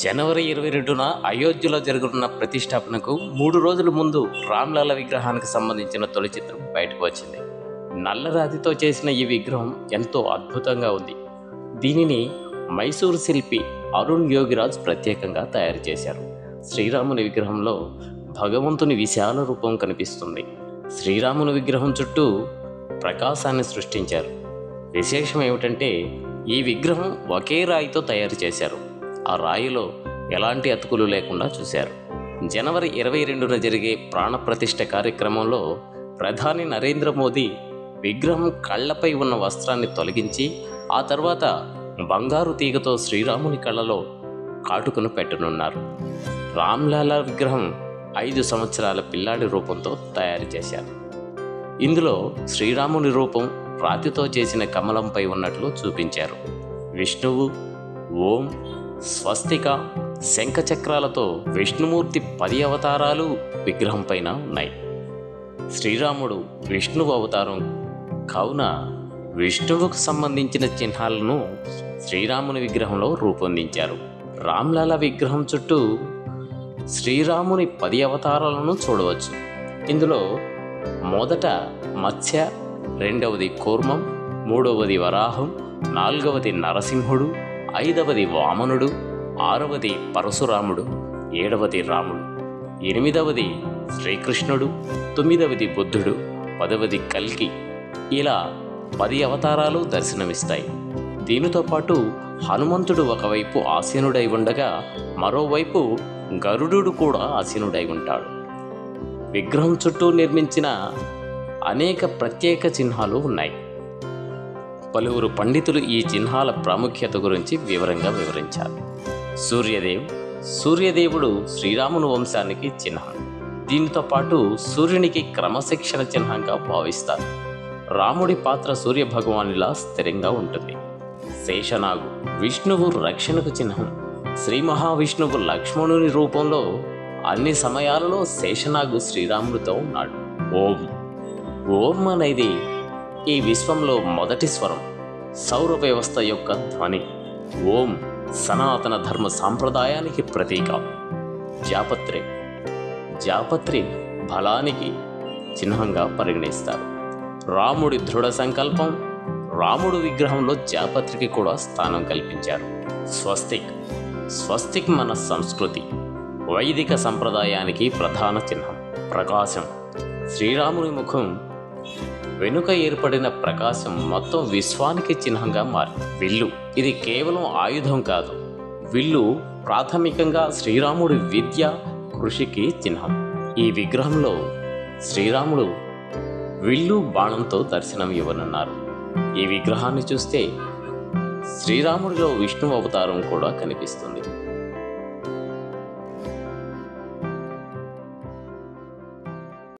జనవరి 22న అయోధ్యలో జరుగుతున్న ప్రతిష్టాపనకు 3 రోజుల ముందు రామ్లల్ల విగ్రహానికి సంబంధించిన తొలి చిత్రం బయటకు వచ్చింది. నల్లరాతితో చేసిన ఈ విగ్రహం ఎంతో అద్భుతంగా ఉంది. దీనిని మైసూరు శిల్పి అరుణ్ యోగిరాజ్ ప్రత్యేకంగా తయారు చేశారు. శ్రీరాముని విగ్రహంలో భగవంతుని విశాల రూపం కనిపిస్తుంది. శ్రీరాముని విగ్రహం చుట్టూ ప్రకాశాన్ని సృష్టించారు. విశేషం ఏమిటంటే ఈ విగ్రహం ఒకే రాయితో తయారు చేశారు. ఆ రాయిలో ఎలాంటి అతుకులు లేకుండా చూశారు. జనవరి 22న జరిగే ప్రాణప్రతిష్ఠ కార్యక్రమంలో ప్రధాని నరేంద్ర మోదీ విగ్రహం కళ్ళపై ఉన్న వస్త్రాన్ని తొలగించి ఆ తర్వాత బంగారు తీగతో శ్రీరాముని కళ్ళలో కాటుకను పెట్టనున్నారు. రామ్లల్ల విగ్రహం 5 సంవత్సరాల పిల్లాడి రూపంతో తయారు చేశారు. ఇందులో శ్రీరాముని రూపం రాతితో చేసిన కమలంపై ఉన్నట్లు చూపించారు. విష్ణువు, ఓం, స్వస్తిక, శంఖచక్రాలతో విష్ణుమూర్తి 10 అవతారాలు విగ్రహం పైన ఉన్నాయి. శ్రీరాముడు విష్ణువు అవతారం కావున విష్ణువుకు సంబంధించిన చిహ్నాలను శ్రీరాముని విగ్రహంలో రూపొందించారు. రామ్లల్ల విగ్రహం చుట్టూ శ్రీరాముని 10 అవతారాలను చూడవచ్చు. ఇందులో మొదట మత్స్య, రెండవది కూర్మం, మూడవది వరాహం, నాలుగవది నరసింహుడు, 5వది వామనుడు, 6వది పరశురాముడు, 7వది రాముడు, 8వది శ్రీకృష్ణుడు, 9వది బుద్ధుడు, 10వది కల్కి. ఇలా 10 అవతారాలు దర్శనమిస్తాయి. దీనితో పాటు హనుమంతుడు ఒకవైపు ఆసీనుడై ఉండగా మరోవైపు గరుడు కూడా ఆసీనుడై ఉంటాడు. విగ్రహం చుట్టూ నిర్మించిన అనేక ప్రత్యేక చిహ్నాలు ఉన్నాయి. పలువురు పండితులు ఈ చిహ్నాల ప్రాముఖ్యత గురించి వివరంగా వివరించారు. సూర్యదేవుడు శ్రీరాముని వంశానికి చిహ్నం. దీనితో పాటు సూర్యునికి క్రమశిక్షణ చిహ్నంగా భావిస్తారు. రాముడి పాత్ర సూర్య భగవానులా స్థిరంగా ఉంటుంది. శేషనాగు విష్ణువు రక్షణకు చిహ్నం. శ్రీ మహావిష్ణువు లక్ష్మణుని రూపంలో అన్ని సమయాలలో శేషనాగు శ్రీరాముడితో ఉన్నాడు. ఓం అనేది ఈ విశ్వంలో మొదటి స్వరం, సౌర వ్యవస్థ యొక్క ధ్వని. ఓం సనాతన ధర్మ సాంప్రదాయానికి ప్రతీక. జాపత్రి బలానికి చిహ్నంగా పరిగణిస్తారు. రాముడి దృఢ సంకల్పం. రాముడు విగ్రహంలో జాపత్రికి కూడా స్థానం కల్పించారు. స్వస్తిక్ మన సంస్కృతి, వైదిక సంప్రదాయానికి ప్రధాన చిహ్నం. ప్రకాశం. శ్రీరాముని ముఖం వెనుక ఏర్పడిన ప్రకాశం మొత్తం విశ్వానికి చిహ్నంగా మారింది. విల్లు. ఇది కేవలం ఆయుధం కాదు. విల్లు ప్రాథమికంగా శ్రీరాముడి విద్య, కృషికి చిహ్నం. ఈ విగ్రహంలో శ్రీరాముడు విల్లు, బాణంతో దర్శనం ఇవ్వనున్నారు. ఈ విగ్రహాన్ని చూస్తే శ్రీరాముడిలో విష్ణు అవతారం కూడా కనిపిస్తుంది.